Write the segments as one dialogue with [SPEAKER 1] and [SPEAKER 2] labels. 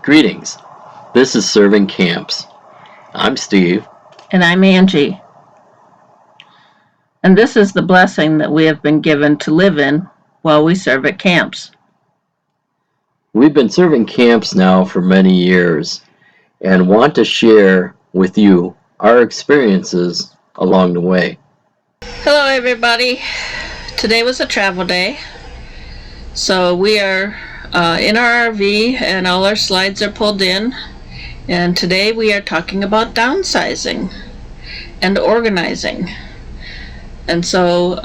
[SPEAKER 1] Greetings. This is Serving Camps. I'm Steve.
[SPEAKER 2] And I'm Angie. And this is the blessing that we have been given to live in while we serve at camps.
[SPEAKER 1] We've been serving camps now for many years and want to share with you our experiences along the way.
[SPEAKER 2] Hello, everybody. Today was a travel day. So we are in our RV and all our slides are pulled in. And today we are talking about downsizing and organizing. And so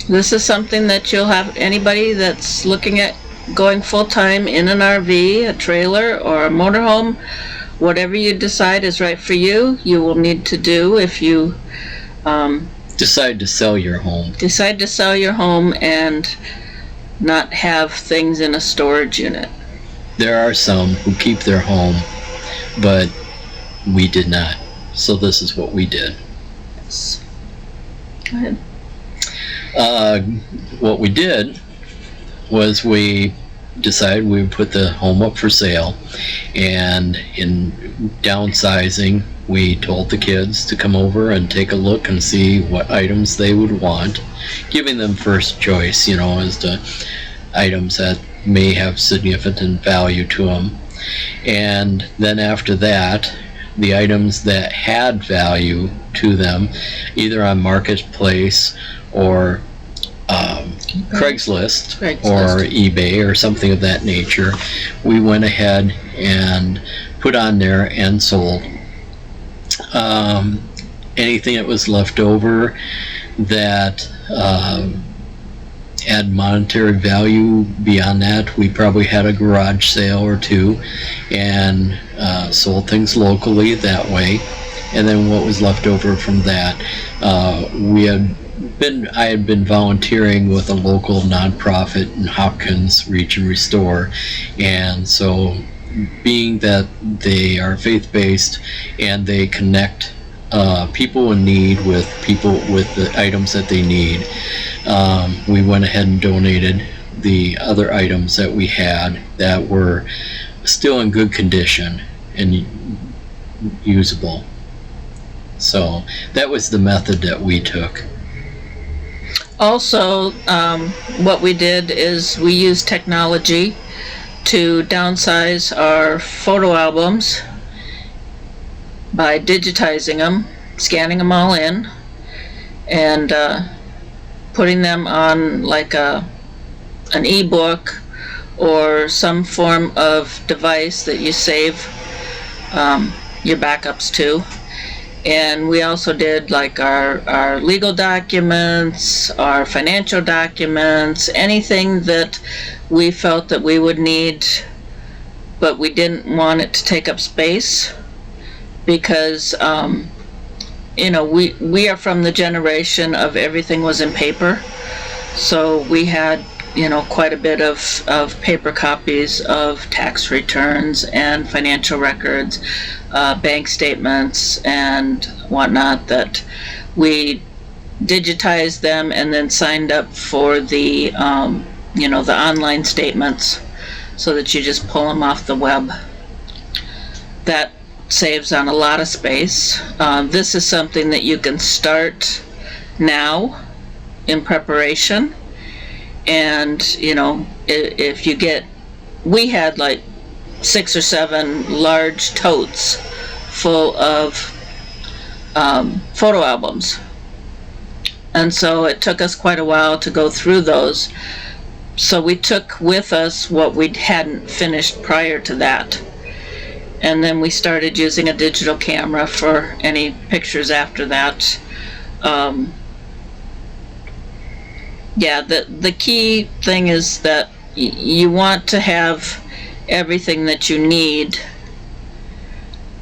[SPEAKER 2] this is something that you'll have anybody that's looking at going full-time in an RV, a trailer, or a motorhome, whatever you decide is right for you, you will need to do if you
[SPEAKER 1] Decide to sell your home.
[SPEAKER 2] Decide to sell your home and not have things in a storage unit.
[SPEAKER 1] There are some who keep their home, but we did not. So this is what we did.
[SPEAKER 2] Yes. Go ahead.
[SPEAKER 1] What we did was we decided we would put the home up for sale, and in downsizing we told the kids to come over and take a look and see what items they would want, giving them first choice, as to items that may have significant value to them. And then after that, the items that had value to them, either on Marketplace or Craigslist or eBay or something of that nature, we went ahead and put on there and sold. Anything that was left over that had monetary value beyond that, we probably had a garage sale or two and sold things locally that way. And then what was left over from that, I had been volunteering with a local nonprofit in Hopkins, Reach and Restore, and so being that they are faith-based and they connect people in need with people with the items that they need, we went ahead and donated the other items that we had that were still in good condition and usable. So that was the method that we took.
[SPEAKER 2] Also, what we did is we used technology to downsize our photo albums by digitizing them, scanning them all in, and putting them on like an e-book or some form of device that you save your backups to. And we also did like our legal documents, our financial documents, anything that we felt that we would need, but we didn't want it to take up space because, we are from the generation of everything was in paper. So we had, quite a bit of paper copies of tax returns and financial records, bank statements and whatnot, that we digitized them and then signed up for the, the online statements so that you just pull them off the web. That saves on a lot of space. This is something that you can start now in preparation. And, if you we had like 6 or 7 large totes full of photo albums. And so it took us quite a while to go through those. So we took with us what we hadn't finished prior to that. And then we started using a digital camera for any pictures after that. The key thing is that you want to have everything that you need,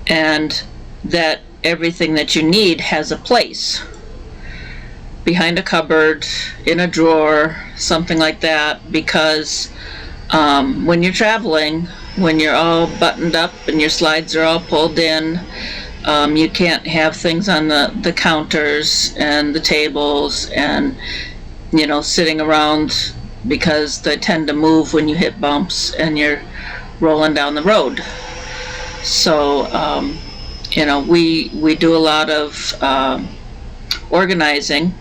[SPEAKER 2] and that everything that you need has a place. Behind a cupboard, in a drawer, something like that, because when you're traveling, when you're all buttoned up and your slides are all pulled in, you can't have things on the counters and the tables and sitting around, because they tend to move when you hit bumps and you're rolling down the road. So, we do a lot of organizing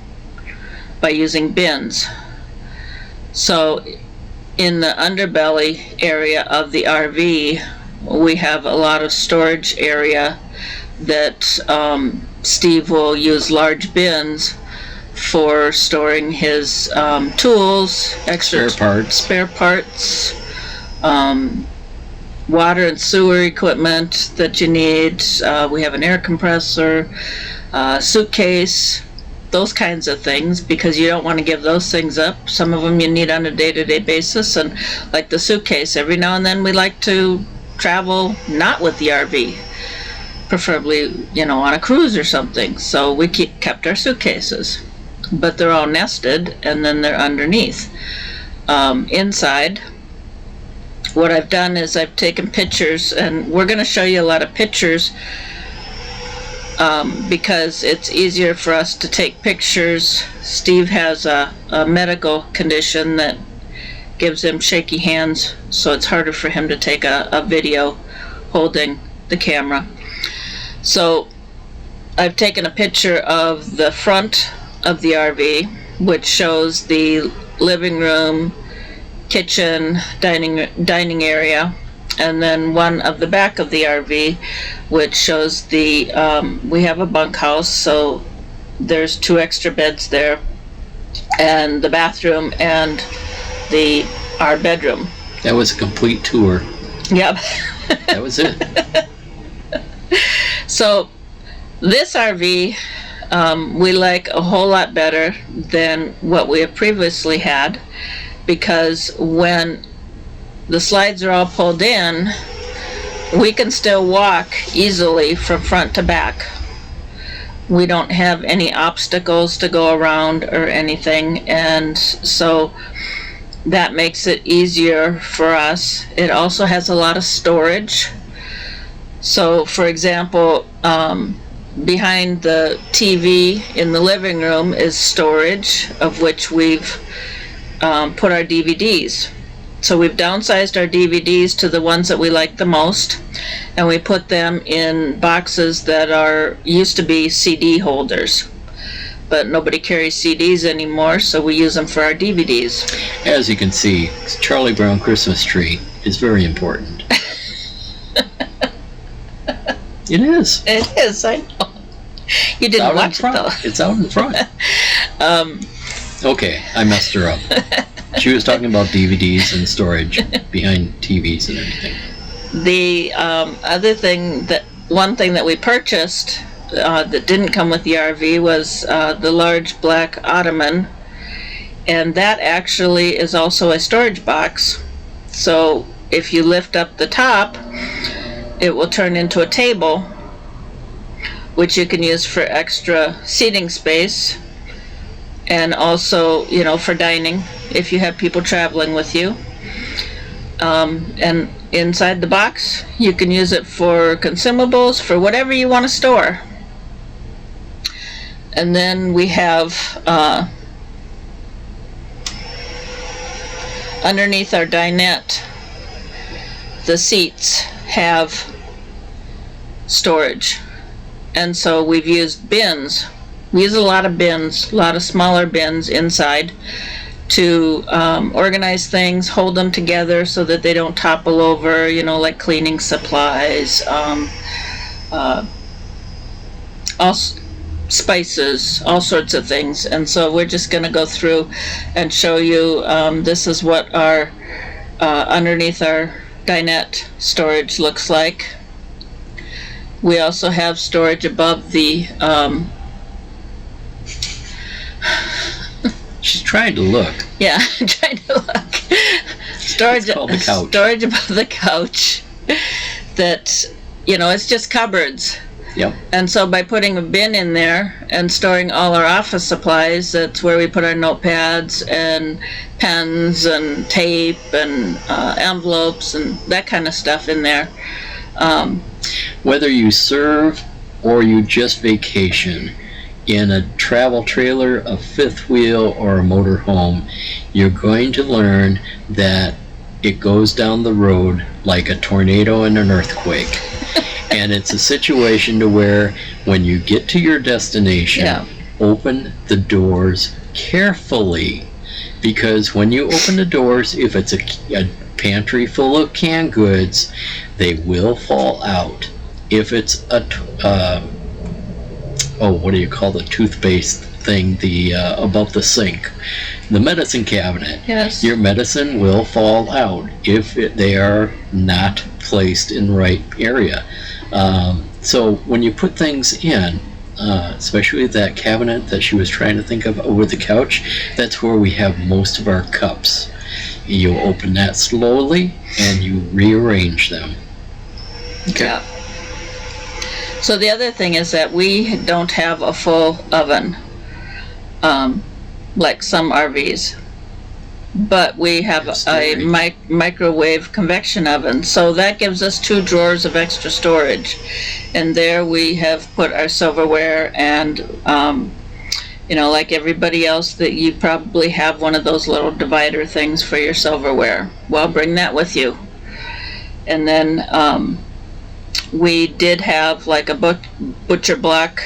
[SPEAKER 2] by using bins. So in the underbelly area of the RV, we have a lot of storage area that Steve will use large bins for storing his tools, extra spare parts, water and sewer equipment that you need. We have an air compressor, suitcase, those kinds of things, because you don't want to give those things up. Some of them you need on a day-to-day basis, and like the suitcase, every now and then we like to travel not with the RV, preferably, on a cruise or something. So we kept our suitcases, but they're all nested and then they're underneath. Inside, what I've done is I've taken pictures, and we're going to show you a lot of pictures because it's easier for us to take pictures. Steve has a medical condition that gives him shaky hands, so it's harder for him to take a video holding the camera. So I've taken a picture of the front of the RV, which shows the living room, kitchen, dining area, and then one of the back of the RV, which shows we have a bunkhouse, so there's 2 extra beds there, and the bathroom and our bedroom.
[SPEAKER 1] That was a complete tour.
[SPEAKER 2] Yep.
[SPEAKER 1] That was it.
[SPEAKER 2] So this RV we like a whole lot better than what we have previously had, because when the slides are all pulled in, we can still walk easily from front to back. We don't have any obstacles to go around or anything, and so that makes it easier for us. It also has a lot of storage. So for example, behind the TV in the living room is storage, of which we've put our DVDs. So we've downsized our DVDs to the ones that we like the most, and we put them in boxes that used to be CD holders, but nobody carries CDs anymore, so we use them for our DVDs.
[SPEAKER 1] As you can see, Charlie Brown Christmas Tree is very important. It is.
[SPEAKER 2] It is, I know. You didn't watch it though.
[SPEAKER 1] It's out in front. Okay, I messed her up. She was talking about DVDs and storage behind TVs and everything. The one thing that we purchased that didn't come with the RV was the large black ottoman, and that actually is also a storage box. So if you lift up the top, it will turn into a table, which you can use for extra seating space, and also, for dining if you have people traveling with you. And inside the box, you can use it for consumables, for whatever you want to store. And then we have underneath our dinette, the seats have storage, and so we've used bins. We use a lot of bins, a lot of smaller bins inside to organize things, hold them together so that they don't topple over, like cleaning supplies, all spices, all sorts of things. And so we're just going to go through and show you, this is what our underneath our dinette storage looks like. We also have storage above the She's trying to look.
[SPEAKER 2] Yeah, trying to look. Storage above the couch. That, it's just cupboards.
[SPEAKER 1] Yep.
[SPEAKER 2] And so by putting a bin in there and storing all our office supplies, that's where we put our notepads and pens and tape and envelopes and that kind of stuff in there.
[SPEAKER 1] Whether you serve or you just vacation in a travel trailer, a fifth wheel, or a motor home, you're going to learn that it goes down the road like a tornado and an earthquake. And it's a situation to where when you get to your destination,
[SPEAKER 2] Yeah.
[SPEAKER 1] open the doors carefully. Because when you open the doors, if it's a pantry full of canned goods, they will fall out. If it's what do you call the toothpaste thing, the above the sink, the medicine cabinet,
[SPEAKER 2] Yes.
[SPEAKER 1] your medicine will fall out if they are not placed in the right area. So when you put things in, especially that cabinet that she was trying to think of over the couch, that's where we have most of our cups. You open that slowly and you rearrange them. Okay.
[SPEAKER 2] Yeah. So the other thing is that we don't have a full oven, like some RVs, but we have a microwave convection oven. So that gives us 2 drawers of extra storage, and there we have put our silverware and, like everybody else, that you probably have one of those little divider things for your silverware. Well, bring that with you. And then we did have like a butcher block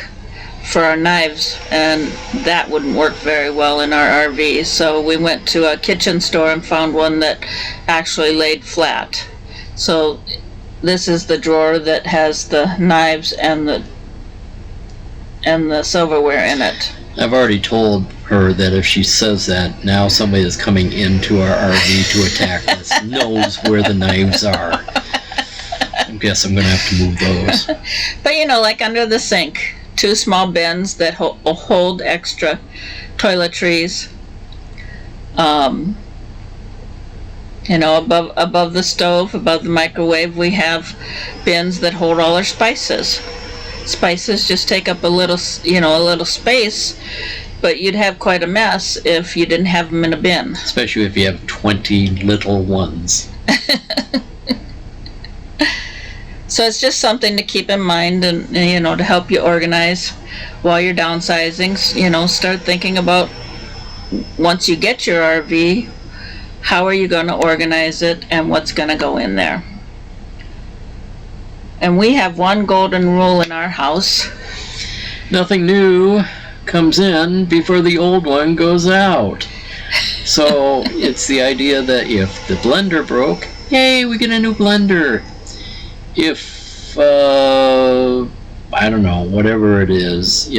[SPEAKER 2] for our knives, and that wouldn't work very well in our RV. So we went to a kitchen store and found one that actually laid flat. So this is the drawer that has the knives and the silverware in it.
[SPEAKER 1] I've already told her that if she says that, now somebody that's coming into our RV to attack us knows where the knives are. I guess I'm going to have to move those.
[SPEAKER 2] But like under the sink, 2 small bins that hold extra toiletries. Above the stove, above the microwave, we have bins that hold all our spices. Spices just take up a little space, but you'd have quite a mess if you didn't have them in a bin.
[SPEAKER 1] Especially if you have 20 little ones.
[SPEAKER 2] So it's just something to keep in mind, and to help you organize while you're downsizing. Start thinking about, once you get your RV, how are you going to organize it and what's going to go in there. And we have one golden rule in our house.
[SPEAKER 1] Nothing new comes in before the old one goes out. So it's the idea that if the blender broke, yay, we get a new blender. If, I don't know, whatever it is,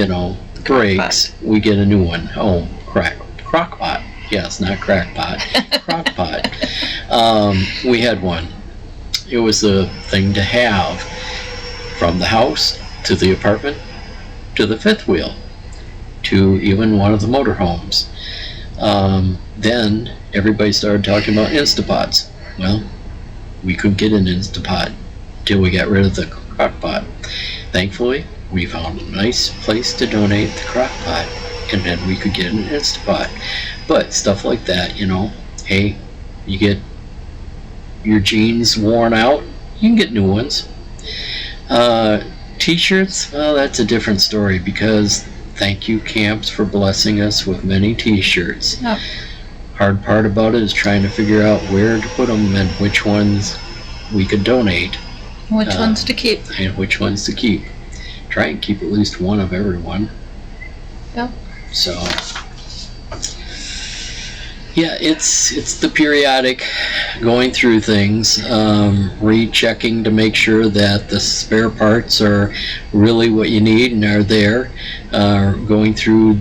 [SPEAKER 1] breaks, we get a new one. Oh, crockpot. Yes, not crackpot. Crockpot. We had one. It was a thing to have from the house to the apartment to the fifth wheel to even one of the motorhomes. Then everybody started talking about Instapots. Well, we couldn't get an Instapot till we got rid of the crockpot. Thankfully, we found a nice place to donate the crockpot, and then we could get an Instapot. But stuff like that, hey, you get your jeans worn out, you can get new ones. T-shirts, well, that's a different story, because thank you, Camps, for blessing us with many T-shirts.
[SPEAKER 2] Oh.
[SPEAKER 1] Hard part about it is trying to figure out where to put them and which ones we could donate.
[SPEAKER 2] Which ones to keep.
[SPEAKER 1] And which ones to keep. Try and keep at least one of everyone.
[SPEAKER 2] Yep.
[SPEAKER 1] So, yeah, it's the periodic going through things, rechecking to make sure that the spare parts are really what you need and are there, going through,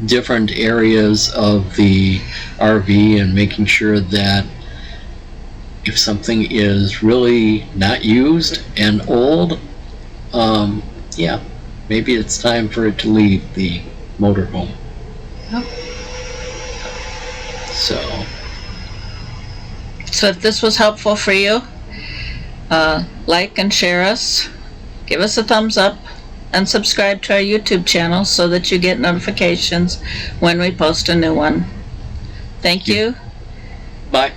[SPEAKER 1] different areas of the RV and making sure that if something is really not used and old, maybe it's time for it to leave the motorhome.
[SPEAKER 2] Yep. So if this was helpful for you, like and share us, give us a thumbs up, and subscribe to our YouTube channel so that you get notifications when we post a new one. Thank you.
[SPEAKER 1] Bye.